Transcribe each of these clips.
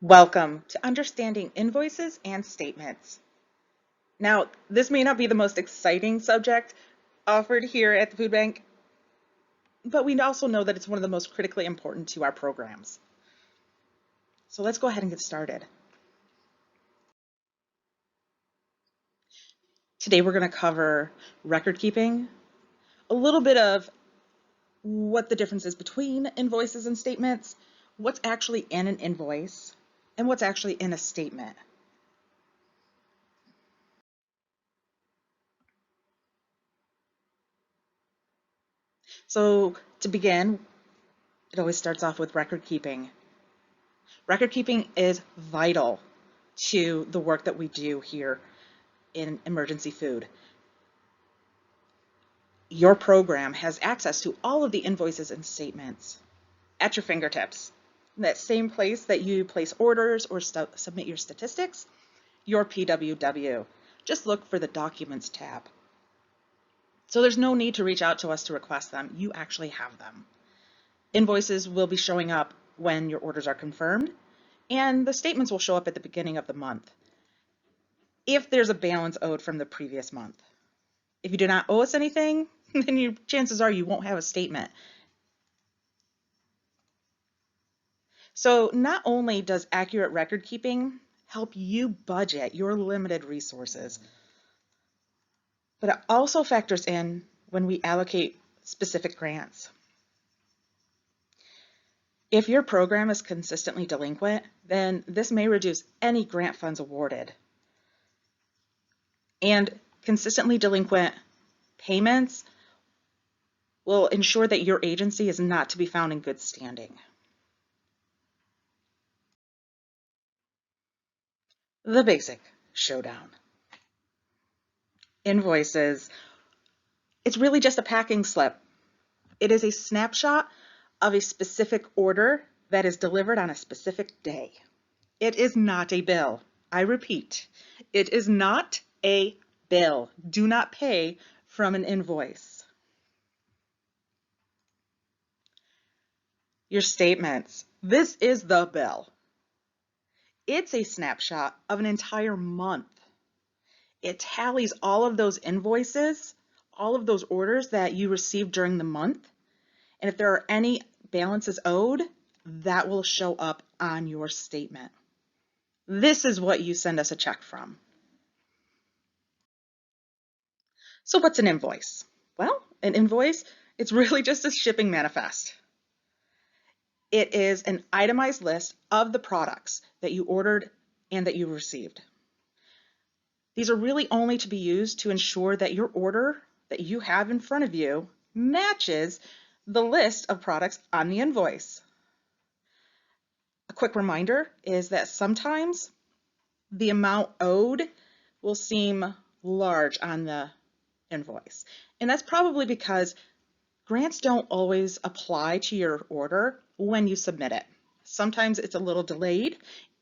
Welcome to Understanding Invoices and Statements. Now, this may not be the most exciting subject offered here at the food bank, but we also know that it's one of the most critically important to our programs. So let's go ahead and get started. Today we're going to cover record keeping, a little bit of what the difference is between invoices and statements, what's actually in an invoice, and what's actually in a statement. So to begin, it always starts off with record keeping. Record keeping is vital to the work that we do here in emergency food. Your program has access to all of the invoices and statements at your fingertips. In that same place that you place orders or submit your statistics, your PWW. Just look for the Documents tab. So there's no need to reach out to us to request them. You actually have them. Invoices will be showing up when your orders are confirmed, and the statements will show up at the beginning of the month if there's a balance owed from the previous month. If you do not owe us anything, then chances are you won't have a statement. So not only does accurate record keeping help you budget your limited resources, but it also factors in when we allocate specific grants. If your program is consistently delinquent, then this may reduce any grant funds awarded. And consistently delinquent payments will ensure that your agency is not to be found in good standing. The basic showdown. Invoices. It's really just a packing slip. It is a snapshot of a specific order that is delivered on a specific day. It is not a bill. I repeat, it is not a bill. Do not pay from an invoice. Your statements. This is the bill. It's a snapshot of an entire month. It tallies all of those invoices, all of those orders that you received during the month. And if there are any balances owed, that will show up on your statement. This is what you send us a check from. So what's an invoice? Well, an invoice, it's really just a shipping manifest. It is an itemized list of the products that you ordered and that you received. These are really only to be used to ensure that your order that you have in front of you matches the list of products on the invoice. A quick reminder is that sometimes the amount owed will seem large on the invoice. And that's probably because grants don't always apply to your order when you submit it. Sometimes it's a little delayed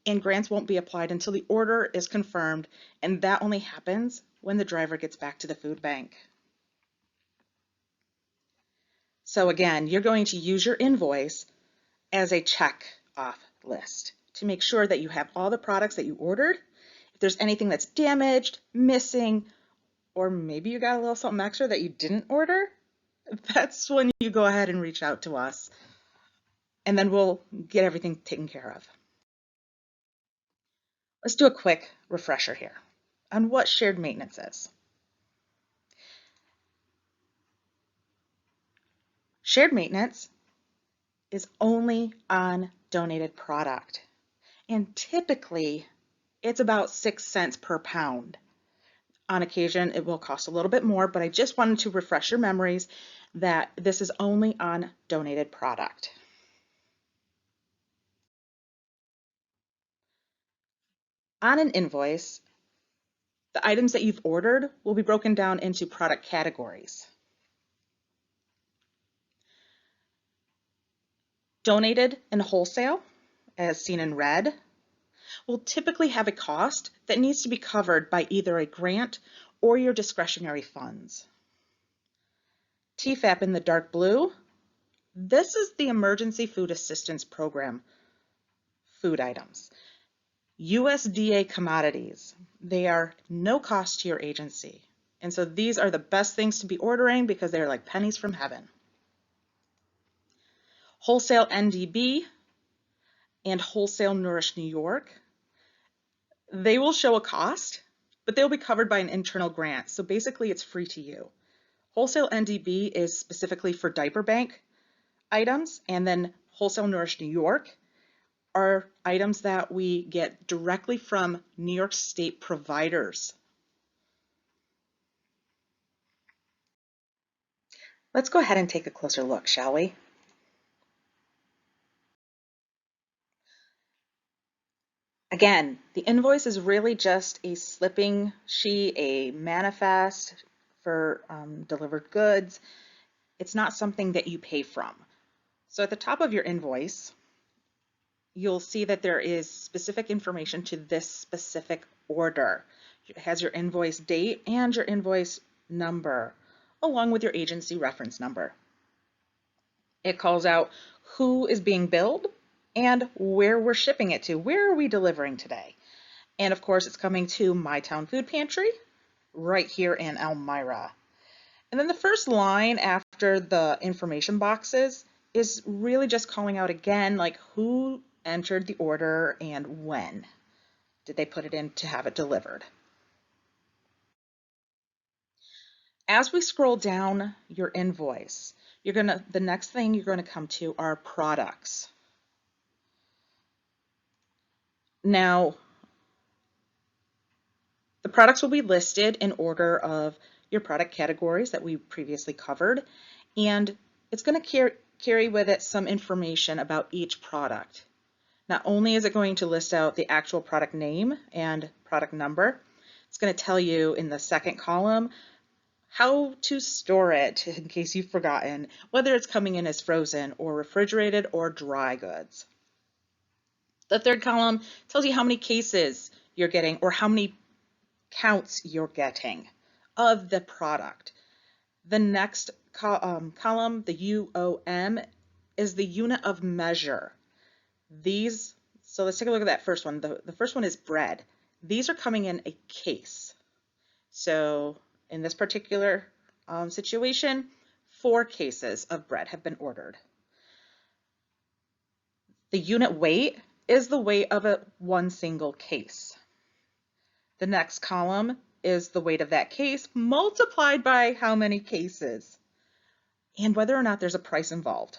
and grants won't be applied until the order is confirmed, and that only happens when the driver gets back to the food bank. So again, you're going to use your invoice as a check-off list to make sure that you have all the products that you ordered. If there's anything that's damaged, missing, or maybe you got a little something extra that you didn't order, that's when you go ahead and reach out to us, and then we'll get everything taken care of. Let's do a quick refresher here on what shared maintenance is. Shared maintenance is only on donated product, and typically it's about 6 cents per pound. On occasion, it will cost a little bit more, but I just wanted to refresh your memories that this is only on donated product. On an invoice, the items that you've ordered will be broken down into product categories. Donated and wholesale, as seen in red, will typically have a cost that needs to be covered by either a grant or your discretionary funds. TFAP in the dark blue, this is the Emergency Food Assistance Program food items. USDA commodities, they are no cost to your agency. And so these are the best things to be ordering because they're like pennies from heaven. Wholesale NDB and Wholesale Nourish New York, they will show a cost, but they'll be covered by an internal grant. So basically it's free to you. Wholesale NDB is specifically for diaper bank items, and then Wholesale Nourish New York are items that we get directly from New York State providers. Let's go ahead and take a closer look, shall we? Again, the invoice is really just a slipping sheet, a manifest for delivered goods. It's not something that you pay from. So at the top of your invoice, you'll see that there is specific information to this specific order. It has your invoice date and your invoice number, along with your agency reference number. It calls out who is being billed and where we're shipping it to. Where are we delivering today? And of course, it's coming to My Town Food Pantry right here in Elmira. And then the first line after the information boxes is really just calling out again, like who entered the order and when did they put it in to have it delivered. As we scroll down your invoice, the next thing you're going to come to are products. Now, the products will be listed in order of your product categories that we previously covered, and it's going to carry with it some information about each product. Not only is it going to list out the actual product name and product number, it's going to tell you in the second column how to store it in case you've forgotten, whether it's coming in as frozen or refrigerated or dry goods. The third column tells you how many cases you're getting or how many counts you're getting of the product. The next column, the UOM, is the unit of measure. So let's take a look at that first one. The first one is bread. These are coming in a case. So in this particular situation, 4 cases of bread have been ordered. The unit weight is the weight of one single case. The next column is the weight of that case multiplied by how many cases and whether or not there's a price involved.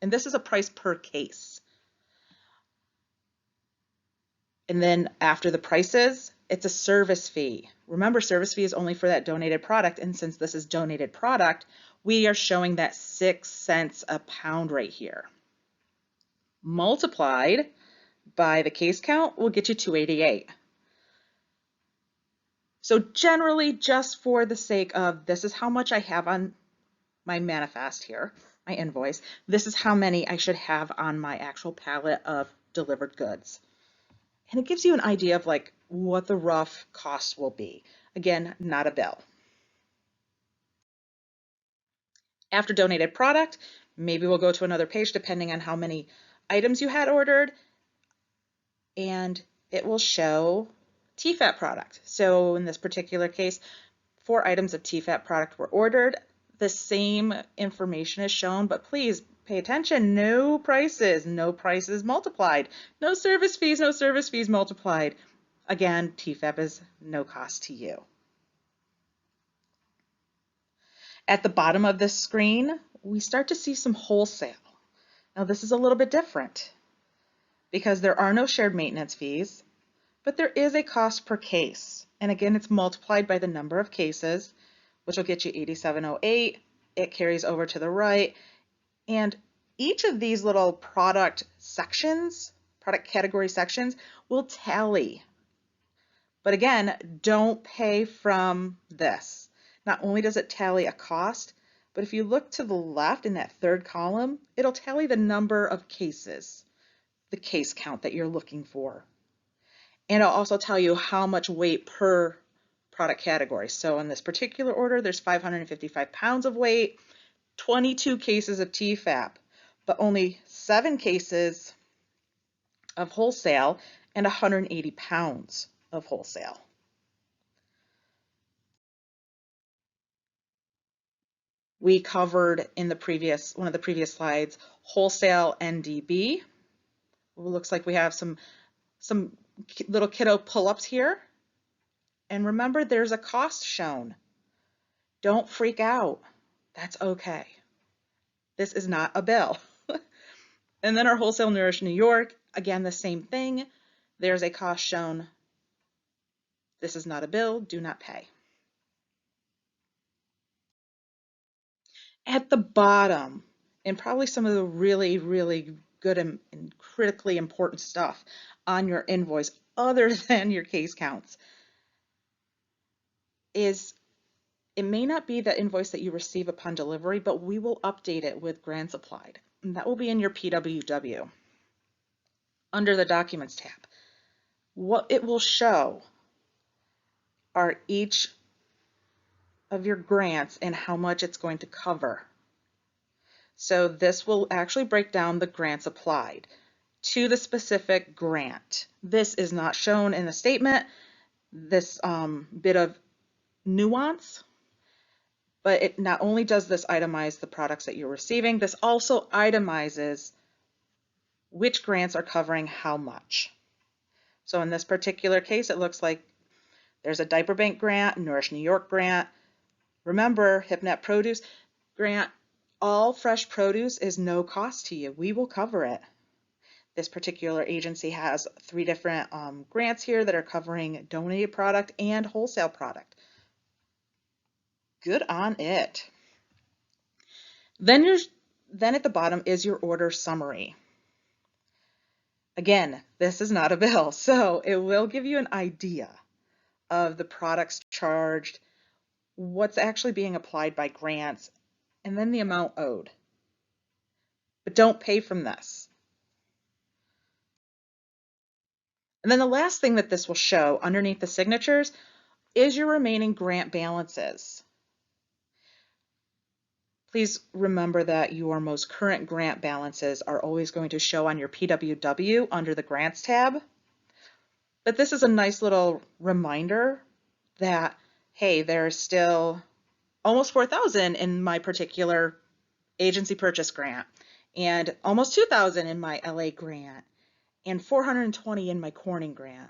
And this is a price per case. And then after the prices, it's a service fee. Remember, service fee is only for that donated product. And since this is donated product, we are showing that 6 cents a pound right here. Multiplied by the case count will get you 288. So generally, just for the sake of this is how much I have on my manifest here, my invoice, this is how many I should have on my actual pallet of delivered goods. And it gives you an idea of like what the rough cost will be. Again, not a bill. After donated product, maybe we'll go to another page depending on how many items you had ordered, and it will show TFAP product. So in this particular case, 4 items of TFAP product were ordered. The same information is shown, but please pay attention, no prices multiplied. No service fees multiplied. Again, TFAP is no cost to you. At the bottom of this screen, we start to see some wholesale. Now this is a little bit different because there are no shared maintenance fees, but there is a cost per case. And again, it's multiplied by the number of cases, which will get you 8708. It carries over to the right. And each of these little product sections, product category sections, will tally. But again, don't pay from this. Not only does it tally a cost, but if you look to the left in that third column, it'll tally the number of cases, the case count that you're looking for. And it'll also tell you how much weight per product category. So in this particular order, there's 555 pounds of weight, 22 cases of TFAP, but only 7 cases of wholesale and 180 pounds of wholesale. We covered in one of the previous slides, wholesale NDB. It looks like we have some little kiddo pull-ups here. And remember, there's a cost shown. Don't freak out. That's okay. This is not a bill. And then our wholesale Nourish New York, again, the same thing. There's a cost shown. This is not a bill. Do not pay. At the bottom, and probably some of the really, really good and critically important stuff on your invoice, other than your case counts, is it may not be the invoice that you receive upon delivery, but we will update it with grants applied. And that will be in your PWW under the Documents tab. What it will show are each of your grants and how much it's going to cover. So this will actually break down the grants applied to the specific grant. This is not shown in the statement, this bit of nuance, but it not only does this itemize the products that you're receiving, this also itemizes which grants are covering how much. So in this particular case, it looks like there's a diaper bank grant, Nourish New York grant. Remember, HipNet Produce grant, all fresh produce is no cost to you. We will cover it. This particular agency has 3 different grants here that are covering donated product and wholesale product. Good on it. Then at the bottom is your order summary. Again, this is not a bill, so it will give you an idea of the products charged, what's actually being applied by grants, and then the amount owed. But don't pay from this. And then the last thing that this will show underneath the signatures is your remaining grant balances. Please remember that your most current grant balances are always going to show on your PWW under the Grants tab. But this is a nice little reminder that, hey, there's still almost 4,000 in my particular agency purchase grant, and almost 2,000 in my LA grant, and 420 in my Corning grant.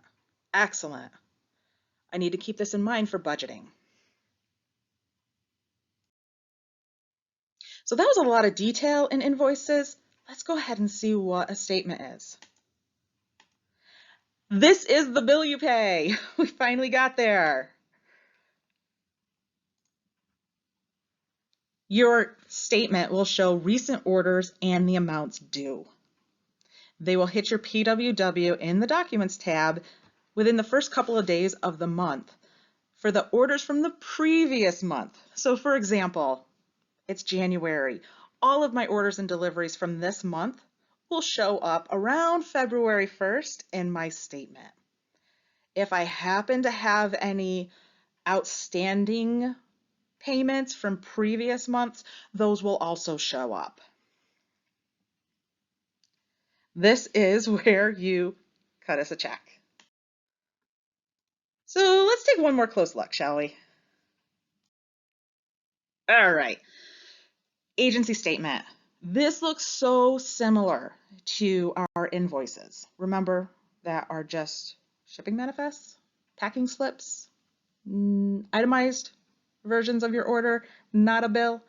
Excellent. I need to keep this in mind for budgeting. So that was a lot of detail in invoices. Let's go ahead and see what a statement is. This is the bill you pay. We finally got there. Your statement will show recent orders and the amounts due. They will hit your PWW in the Documents tab within the first couple of days of the month for the orders from the previous month. So for example, it's January. All of my orders and deliveries from this month will show up around February 1st in my statement. If I happen to have any outstanding payments from previous months, those will also show up. This is where you cut us a check. So let's take one more close look, shall we? All right. Agency statement. This looks so similar to our invoices. Remember, that are just shipping manifests, packing slips, itemized versions of your order, not a bill.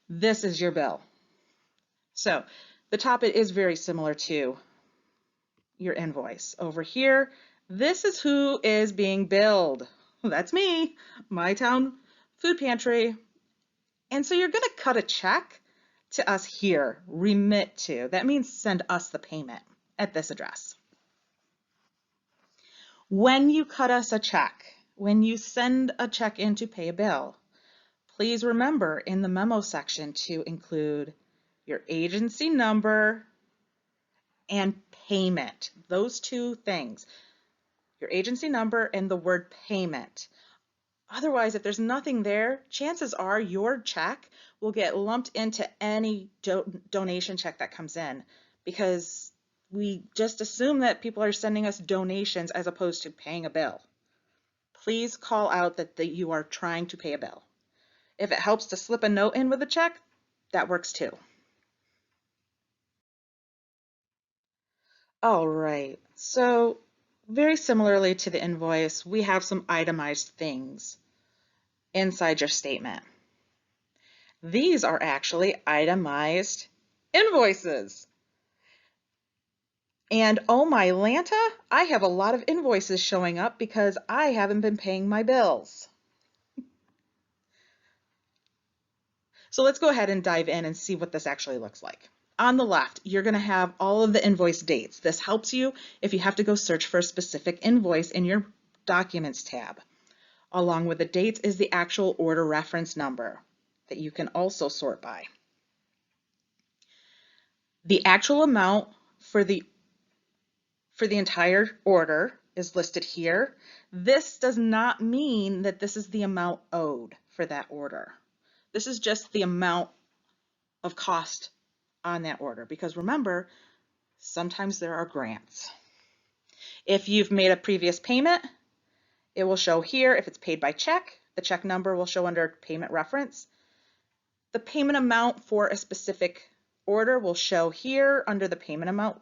This is your bill. So the top, it is very similar to your invoice. Over here, this is who is being billed. That's me, My Town Food Pantry. And so you're going to cut a check to us here, remit to. That means send us the payment at this address. When you cut us a check, when you send a check in to pay a bill, please remember in the memo section to include your agency number and payment. Those 2 things, your agency number and the word payment. Otherwise, if there's nothing there, chances are your check will get lumped into any donation check that comes in, because we just assume that people are sending us donations as opposed to paying a bill. Please call out that you are trying to pay a bill. If it helps to slip a note in with a check, that works too. All right, so very similarly to the invoice, we have some itemized things inside your statement. These are actually itemized invoices. And oh my Lanta, I have a lot of invoices showing up because I haven't been paying my bills. So let's go ahead and dive in and see what this actually looks like. On the left, you're going to have all of the invoice dates. This helps you if you have to go search for a specific invoice in your Documents tab. Along with the dates is the actual order reference number that you can also sort by. The actual amount for the entire order is listed here. This does not mean that this is the amount owed for that order. This is just the amount of cost on that order, because remember, sometimes there are grants. If you've made a previous payment, it will show here. If it's paid by check, the check number will show under payment reference. The payment amount for a specific order will show here under the payment amount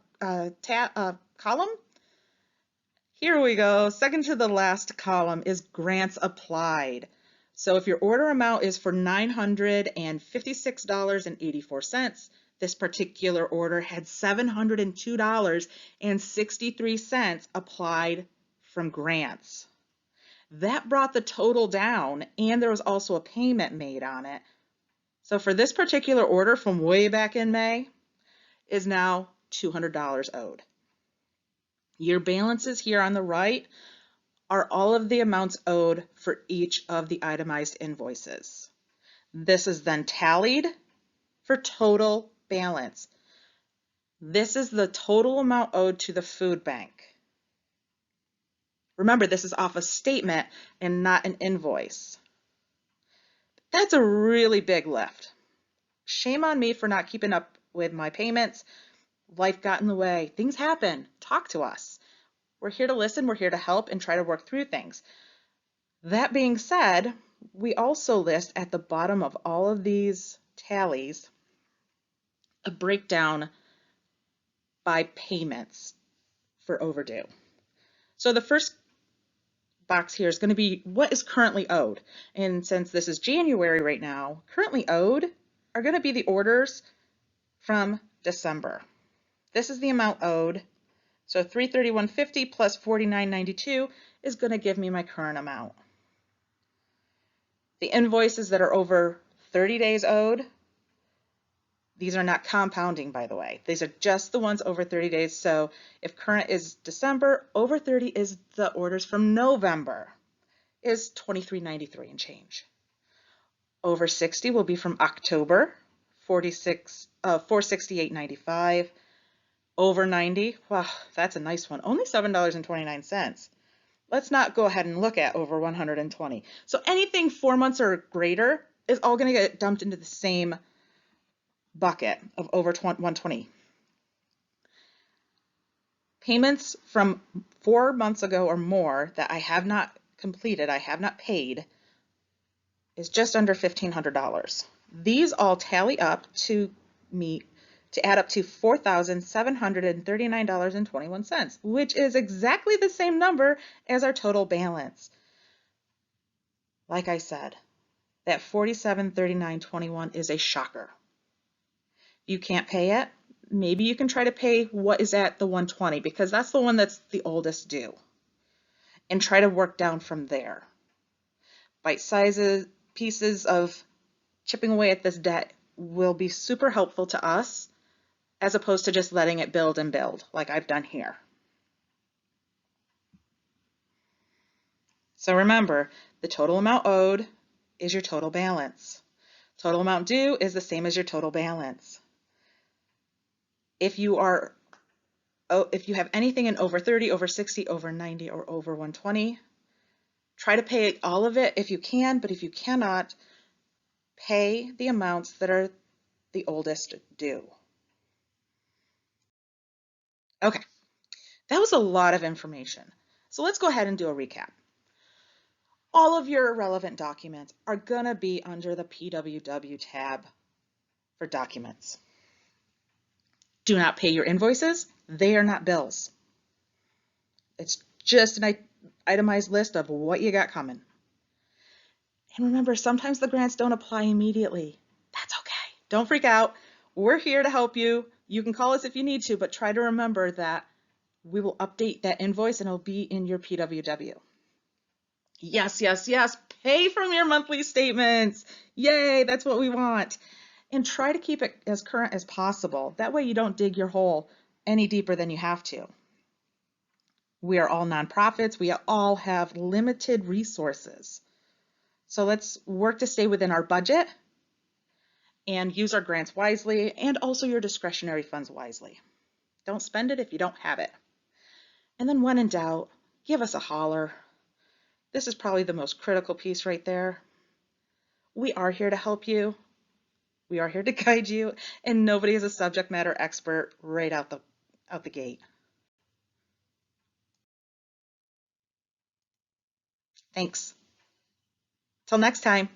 column. Here we go. Second to the last column is grants applied. So if your order amount is for $956.84, this particular order had $702.63 applied from grants. That brought the total down, and there was also a payment made on it. So for this particular order from way back in May is now $200 owed. Your balances here on the right are all of the amounts owed for each of the itemized invoices. This is then tallied for total balance. This is the total amount owed to the food bank. Remember, this is off a statement and not an invoice. That's a really big lift. Shame on me for not keeping up with my payments. Life got in the way. Things happen. Talk to us. We're here to listen. We're here to help and try to work through things. That being said, we also list at the bottom of all of these tallies a breakdown by payments for overdue. So the first box here is going to be what is currently owed. And since this is January right now, currently owed are going to be the orders from December. This is the amount owed. So $331.50 plus $49.92 is going to give me my current amount. The invoices that are over 30 days owed, these are not compounding, by the way. These are just the ones over 30 days. So if current is December, over 30 is the orders from November, is $23.93 and change. Over 60 will be from October, $468.95. Over 90, wow, that's a nice one. Only $7.29. Let's not go ahead and look at over 120. So anything 4 months or greater is all going to get dumped into the same bucket of over 120. Payments from 4 months ago or more that I have not completed, I have not paid, is just under $1,500. These all tally up to add up to $4,739.21, which is exactly the same number as our total balance. Like I said, that $47.39.21 is a shocker. You can't pay it. Maybe you can try to pay what is at the 120, because that's the one that's the oldest due, and try to work down from there. Bite sizes, pieces of chipping away at this debt will be super helpful to us, as opposed to just letting it build and build like I've done here. So remember, the total amount owed is your total balance. Total amount due is the same as your total balance. If you have anything in over 30, over 60, over 90, or over 120, try to pay all of it if you can, but if you cannot, pay the amounts that are the oldest due. That was a lot of information. So let's go ahead and do a recap. All of your relevant documents are going to be under the PWW tab for documents. Do not pay your invoices. They are not bills. It's just an itemized list of what you got coming. And remember, sometimes the grants don't apply immediately. That's okay. Don't freak out. We're here to help you. You can call us if you need to, but try to remember that we will update that invoice and it'll be in your PWW. Yes, yes, yes. Pay from your monthly statements. Yay, that's what we want. And try to keep it as current as possible. That way you don't dig your hole any deeper than you have to. We are all nonprofits. We all have limited resources. So let's work to stay within our budget and use our grants wisely and also your discretionary funds wisely. Don't spend it if you don't have it. And then when in doubt, give us a holler. This is probably the most critical piece right there. We are here to help you. We are here to guide you, and nobody is a subject matter expert right out the gate. Thanks. Till next time.